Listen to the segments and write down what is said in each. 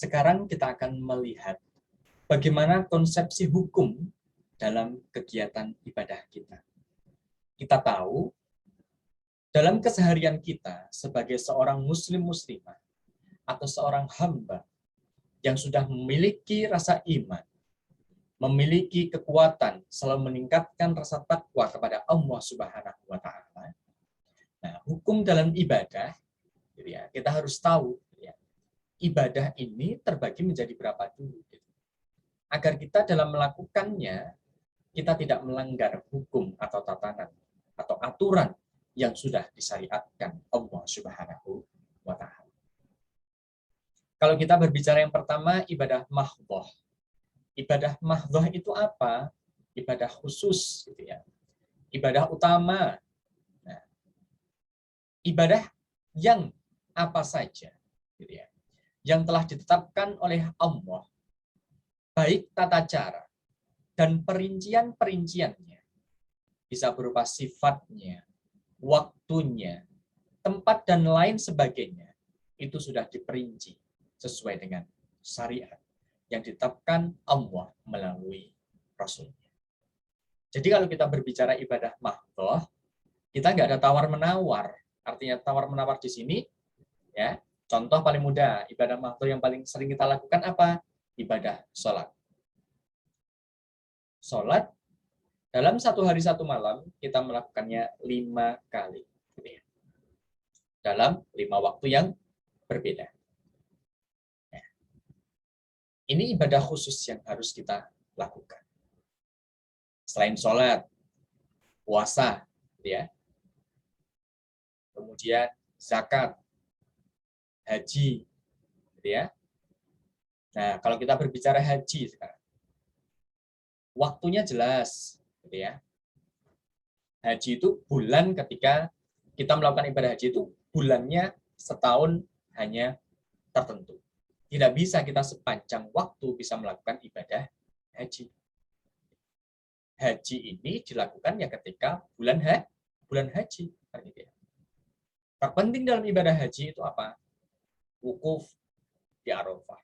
Sekarang kita akan melihat bagaimana konsepsi hukum dalam kegiatan ibadah kita. Kita tahu, dalam keseharian kita sebagai seorang muslim-muslimah atau seorang hamba yang sudah memiliki rasa iman, memiliki kekuatan, selalu meningkatkan rasa takwa kepada Allah Subhanahu wa Ta'ala. Nah, hukum dalam ibadah, gitu ya, kita harus tahu, gitu ya, ibadah ini terbagi menjadi berapa dulu, gitu. Agar kita dalam melakukannya, kita tidak melanggar hukum atau tatanan atau aturan yang sudah disyariatkan Allah Subhanahu wa Ta'ala. Kalau kita berbicara yang pertama, ibadah mahdhah. Ibadah mahdhah itu apa? Ibadah khusus, gitu ya. Ibadah utama. Nah, ibadah yang apa saja, gitu ya, yang telah ditetapkan oleh Allah, baik tata cara dan perincian-perinciannya, bisa berupa sifatnya, waktunya, tempat dan lain sebagainya, itu sudah diperinci sesuai dengan syariat yang ditetapkan Allah melalui Rasulnya. Jadi kalau kita berbicara ibadah mahdhah, kita nggak ada tawar-menawar. Artinya tawar-menawar di sini, ya, contoh paling mudah, ibadah mahdhah yang paling sering kita lakukan apa? Ibadah sholat. Sholat, dalam satu hari satu malam, kita melakukannya 5 kali. Dalam 5 waktu yang berbeda. Ini ibadah khusus yang harus kita lakukan. Selain sholat, puasa, ya, kemudian zakat, haji, ya. Nah, kalau kita berbicara haji sekarang, waktunya jelas, ya. Haji itu bulan ketika kita melakukan ibadah haji itu bulannya setahun hanya tertentu. Tidak bisa kita sepanjang waktu bisa melakukan ibadah haji. Haji ini dilakukan ya ketika bulan haji. Terpenting dalam ibadah haji itu apa? Wukuf di Arafah.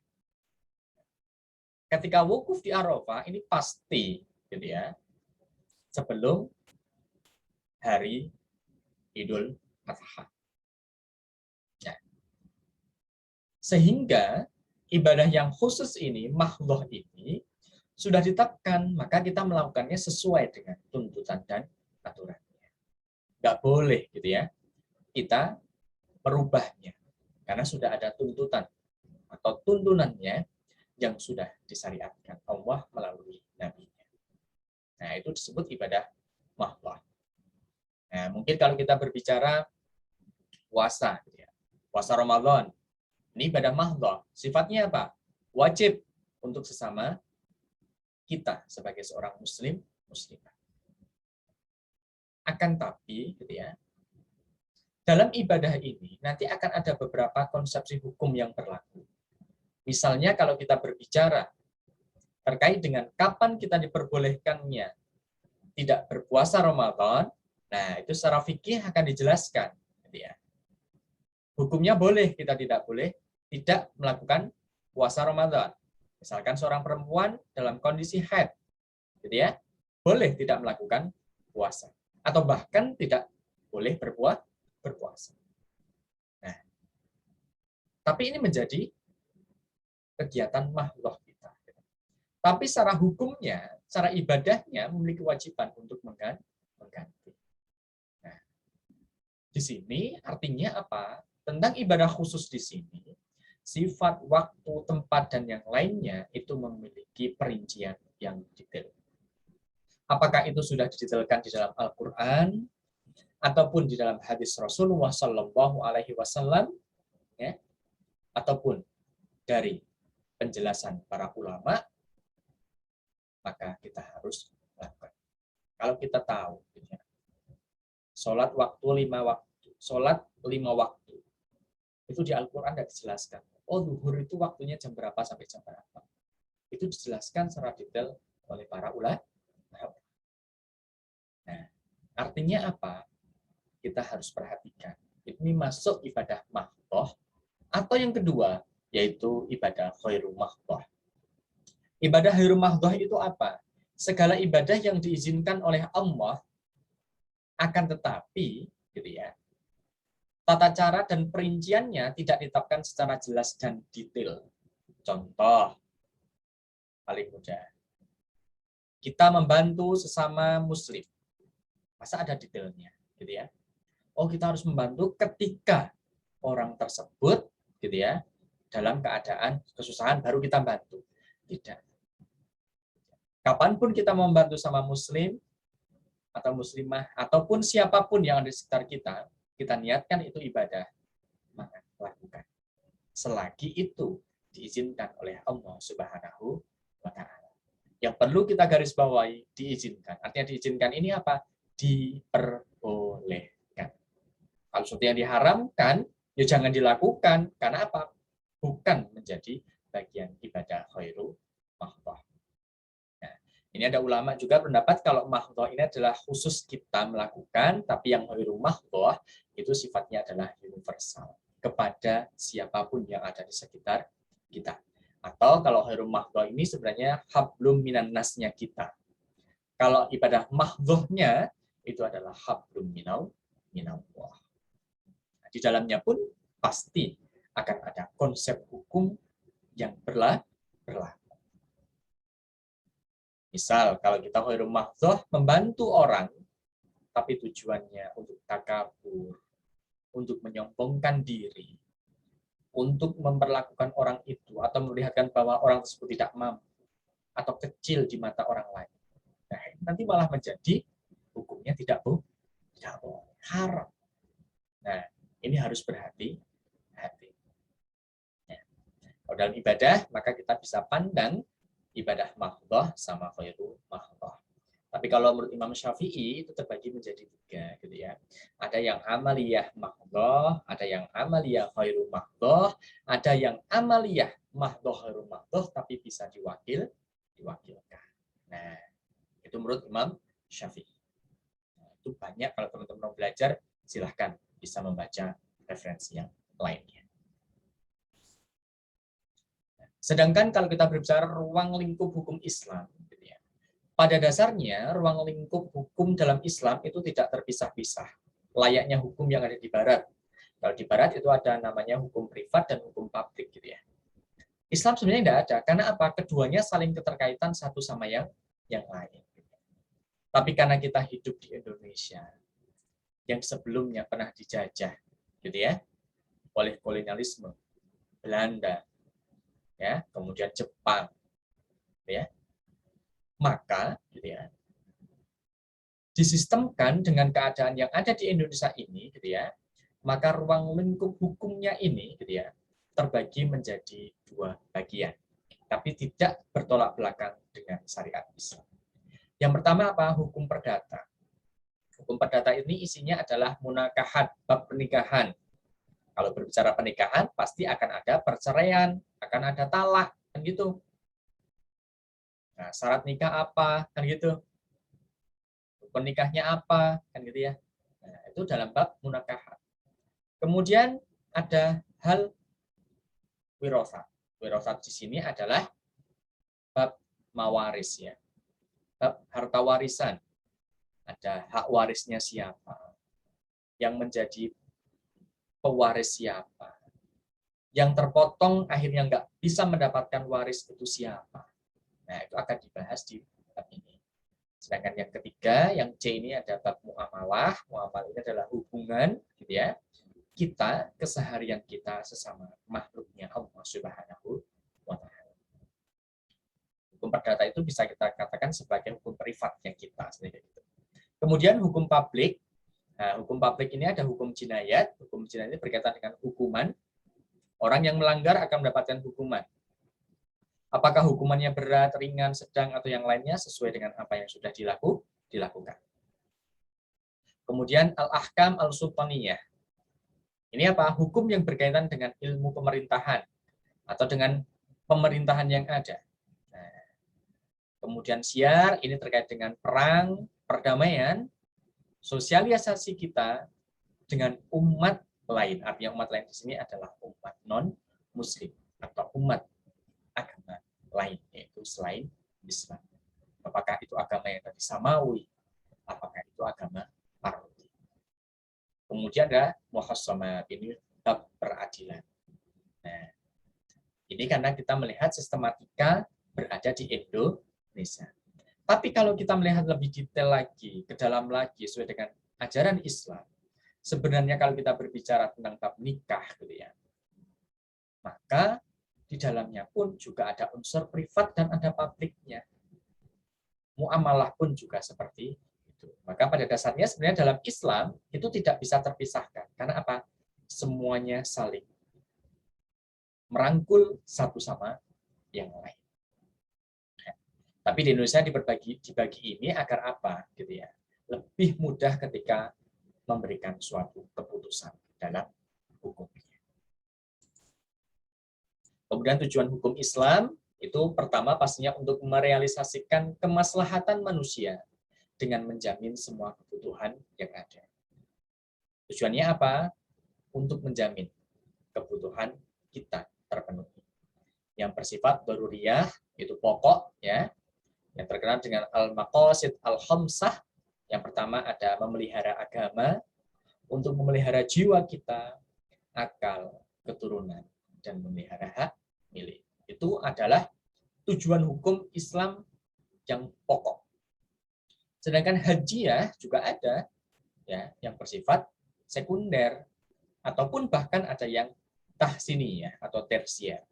Ketika wukuf di Arafah ini pasti, gitu ya, sebelum hari Idul Adha. Nah, sehingga ibadah yang khusus ini, mahdhah ini, sudah ditetapkan, maka kita melakukannya sesuai dengan tuntutan dan aturannya. Nggak boleh, gitu ya, kita merubahnya, karena sudah ada tuntutan atau tuntunannya yang sudah disyariatkan Allah melalui Nabi-Nya. Nah, itu disebut ibadah mahdhah. Nah, mungkin kalau kita berbicara puasa, gitu ya, puasa Ramadan, ini ibadah mahdhah. Sifatnya apa? Wajib untuk sesama kita sebagai seorang muslim, muslimah. Akan tapi, gitu ya, dalam ibadah ini nanti akan ada beberapa konsepsi hukum yang berlaku. Misalnya kalau kita berbicara terkait dengan kapan kita diperbolehkannya tidak berpuasa Ramadan, nah itu secara fikih akan dijelaskan, gitu ya. Hukumnya boleh, kita tidak boleh tidak melakukan puasa Ramadan. Misalkan seorang perempuan dalam kondisi haid, gitu ya, boleh tidak melakukan puasa atau bahkan tidak boleh berpuasa. Nah, tapi ini menjadi kegiatan mahdhah kita. Tapi secara hukumnya, secara ibadahnya memiliki kewajiban untuk mengganti. Nah, di sini artinya apa? Tentang ibadah khusus di sini, sifat, waktu, tempat, dan yang lainnya itu memiliki perincian yang detail. Apakah itu sudah didetailkan di dalam Al-Quran ataupun di dalam hadis Rasulullah Shallallahu Alaihi Wasallam, ya, ataupun dari penjelasan para ulama, maka kita harus lakukan. Kalau kita tahu, ya, sholat sholat 5 waktu, itu di Al-Quran tidak dijelaskan. Oh, zuhur itu waktunya jam berapa sampai jam berapa. Itu dijelaskan secara detail oleh para ulama. Nah, artinya apa? Kita harus perhatikan. Ini masuk ibadah mahdhah. Atau yang kedua, yaitu ibadah khairu mahdhah. Ibadah khairu mahdhah itu apa? Segala ibadah yang diizinkan oleh Allah, akan tetapi gitu ya, tata cara dan perinciannya tidak ditetapkan secara jelas dan detail. Contoh paling mudah, kita membantu sesama muslim, masa ada detailnya gitu ya? Oh, kita harus membantu ketika orang tersebut gitu ya dalam keadaan kesusahan baru kita bantu. Tidak. Kapanpun kita membantu sama muslim atau muslimah ataupun siapapun yang ada di sekitar kita, kita niatkan itu ibadah, maka lakukan. Selagi itu diizinkan oleh Allah Subhanahu wa Ta'ala. Yang perlu kita garis bawahi, diizinkan. Artinya diizinkan ini apa? Diperbolehkan. Kalau sesuatu yang diharamkan, ya jangan dilakukan. Karena apa? Bukan menjadi bagian ibadah khairu mahdhah. Nah, ini ada ulama juga pendapat kalau mahdhah ini adalah khusus kita melakukan, tapi yang khairu mahdhah itu sifatnya adalah universal kepada siapapun yang ada di sekitar kita. Atau kalau khairu mahdhah ini sebenarnya hablum minan nasnya kita. Kalau ibadah mahdhahnya itu adalah hablum minallah. Di dalamnya pun pasti akan ada konsep hukum yang berlaku. Misal, kalau kita khairu mahdhah membantu orang, tapi tujuannya untuk takabur, untuk menyombongkan diri, untuk memperlakukan orang itu, atau melihatkan bahwa orang tersebut tidak mampu, atau kecil di mata orang lain. Nah, nanti malah menjadi hukumnya tidak boleh, haram. Nah, ini harus berhati-hati. Ya. Kalau dalam ibadah, maka kita bisa pandang ibadah mahdhah sama khairu mahdhah. Tapi kalau menurut Imam Syafi'i itu terbagi menjadi 3 gitu ya. Ada yang amaliyah mahdhah, ada yang amaliyah khairu mahdhah, ada yang amaliyah mahdhah khairu mahdhah tapi bisa diwakilkan. Nah, itu menurut Imam Syafi'i. Nah, itu banyak, kalau teman-teman mau belajar silahkan bisa membaca referensi yang lainnya. Sedangkan kalau kita berbicara ruang lingkup hukum Islam, gitu ya, pada dasarnya ruang lingkup hukum dalam Islam itu tidak terpisah-pisah. Layaknya hukum yang ada di Barat. Kalau di Barat itu ada namanya hukum privat dan hukum publik, gitu ya. Islam sebenarnya tidak ada, karena apa? Keduanya saling keterkaitan satu sama yang lain. Tapi karena kita hidup di Indonesia, yang sebelumnya pernah dijajah, gitu ya, oleh kolonialisme Belanda, ya, kemudian Jepang, ya, maka, gitu ya, disistemkan dengan keadaan yang ada di Indonesia ini, gitu ya, maka ruang lingkup hukumnya ini, gitu ya, terbagi menjadi 2 bagian, tapi tidak bertolak belakang dengan syariat Islam. Yang pertama apa? Hukum perdata. Hukum perdata ini isinya adalah munakahat, bab pernikahan. Kalau berbicara pernikahan, pasti akan ada perceraian, akan ada talak, kan gitu. Nah, syarat nikah apa, kan gitu. Penikahnya apa, kan gitu ya. Nah, itu dalam bab munakahat. Kemudian ada hal wirosat. Wirosat di sini adalah bab mawaris ya. Bab harta warisan. Ada hak warisnya siapa, yang menjadi pewaris siapa, yang terpotong akhirnya nggak bisa mendapatkan waris itu siapa. Nah, itu akan dibahas di bab ini. Sedangkan yang ketiga, yang C ini ada bab muamalah. Muamalah ini adalah hubungan, gitu ya, kita, keseharian kita sesama makhluknya Allah Subhanahu wa Ta'ala. Hukum perdata itu bisa kita katakan sebagai hukum privatnya kita. Kemudian hukum publik. Nah, hukum publik ini ada hukum jinayat. Hukum jinayat ini berkaitan dengan hukuman. Orang yang melanggar akan mendapatkan hukuman. Apakah hukumannya berat, ringan, sedang, atau yang lainnya sesuai dengan apa yang sudah dilakukan. Kemudian al-ahkam al-sultaniyah. Ini apa? Hukum yang berkaitan dengan ilmu pemerintahan atau dengan pemerintahan yang ada. Nah, kemudian syiar, ini terkait dengan perang, perdamaian, sosialisasi kita dengan umat lain. Artinya umat lain di sini adalah umat non-muslim umat agama lain, yaitu selain Islam. Apakah itu agama yang tadi samawi, apakah itu agama parodi. Kemudian ada muhassamat, ini bab peradilan. Nah, ini karena kita melihat sistematika berada di Indonesia. Tapi kalau kita melihat lebih detail lagi, ke dalam lagi, sesuai dengan ajaran Islam, sebenarnya kalau kita berbicara tentang bab nikah, gitu ya, maka di dalamnya pun juga ada unsur privat dan ada publiknya. Muamalah pun juga seperti itu. Maka pada dasarnya sebenarnya dalam Islam itu tidak bisa terpisahkan. Karena apa? Semuanya saling merangkul satu sama yang lain. Tapi di Indonesia dibagi ini agar apa, gitu ya? Lebih mudah ketika memberikan suatu keputusan dalam hukum. Kemudian tujuan hukum Islam itu pertama pastinya untuk merealisasikan kemaslahatan manusia dengan menjamin semua kebutuhan yang ada. Tujuannya apa? Untuk menjamin kebutuhan kita terpenuhi. Yang bersifat daruriyah, itu pokok, ya, yang terkenal dengan al-maqasid al-khamsah. Yang pertama ada memelihara agama, untuk memelihara jiwa kita, akal, keturunan, dan memelihara hak milik. Itu adalah tujuan hukum Islam yang pokok. Sedangkan hadiah juga ada, ya, yang bersifat sekunder, ataupun bahkan ada yang tahsiniyah atau tersier.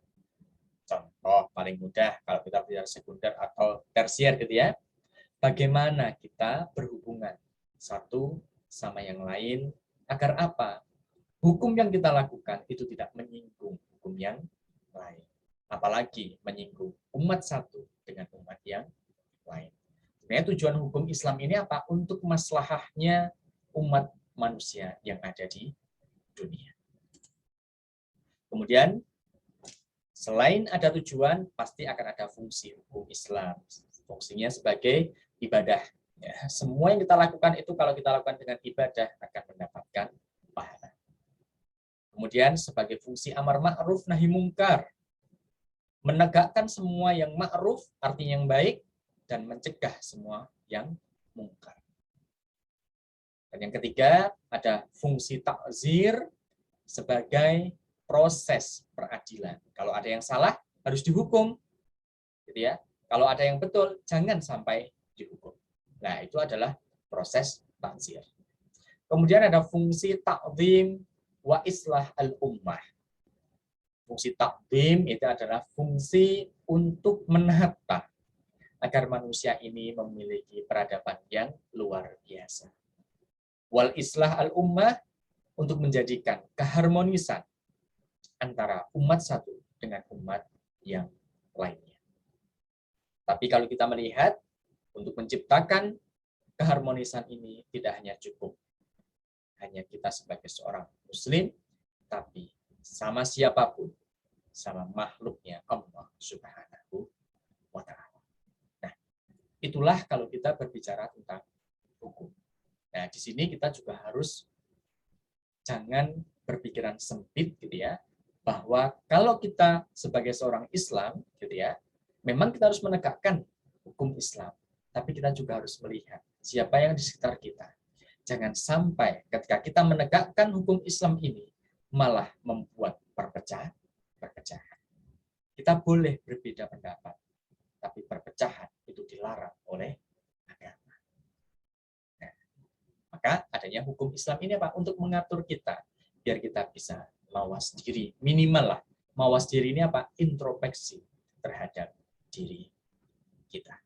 Contoh paling mudah kalau kita bicara sekunder atau tersier, gitu ya, bagaimana kita berhubungan satu sama yang lain agar apa? Hukum yang kita lakukan itu tidak menyinggung hukum yang lain. Apalagi menyinggung umat satu dengan umat yang lain. Sebenarnya tujuan hukum Islam ini apa? Untuk maslahahnya umat manusia yang ada di dunia. Kemudian, selain ada tujuan, pasti akan ada fungsi hukum Islam. Fungsinya sebagai ibadah. Ya, semua yang kita lakukan itu kalau kita lakukan dengan ibadah akan mendapatkan pahala. Kemudian sebagai fungsi amar ma'ruf nahi mungkar. Menegakkan semua yang ma'ruf, artinya yang baik, dan mencegah semua yang mungkar. Dan yang ketiga, ada fungsi takzir sebagai proses peradilan. Kalau ada yang salah, harus dihukum. Gitu ya. Kalau ada yang betul, jangan sampai dihukum. Nah, itu adalah proses takzir. Kemudian ada fungsi ta'zim wa islah al-ummah. Fungsi takdim itu adalah fungsi untuk menata agar manusia ini memiliki peradaban yang luar biasa. Wal islah al-ummah untuk menjadikan keharmonisan antara umat satu dengan umat yang lainnya. Tapi kalau kita melihat untuk menciptakan keharmonisan ini tidak hanya cukup hanya kita sebagai seorang muslim, tapi sama siapapun, sama makhluknya Allah Subhanahu wa Ta'ala. Nah, itulah kalau kita berbicara tentang hukum. Nah, di sini kita juga harus jangan berpikiran sempit, gitu ya, bahwa kalau kita sebagai seorang Islam, gitu ya, memang kita harus menegakkan hukum Islam, tapi kita juga harus melihat siapa yang di sekitar kita. Jangan sampai ketika kita menegakkan hukum Islam ini malah membuat perpecahan. Kita boleh berbeda pendapat, tapi perpecahan itu dilarang oleh agama. Nah, maka adanya hukum Islam ini apa? Untuk mengatur kita, biar kita bisa mawas diri. Minimal lah, mawas diri ini apa? Introspeksi terhadap diri kita.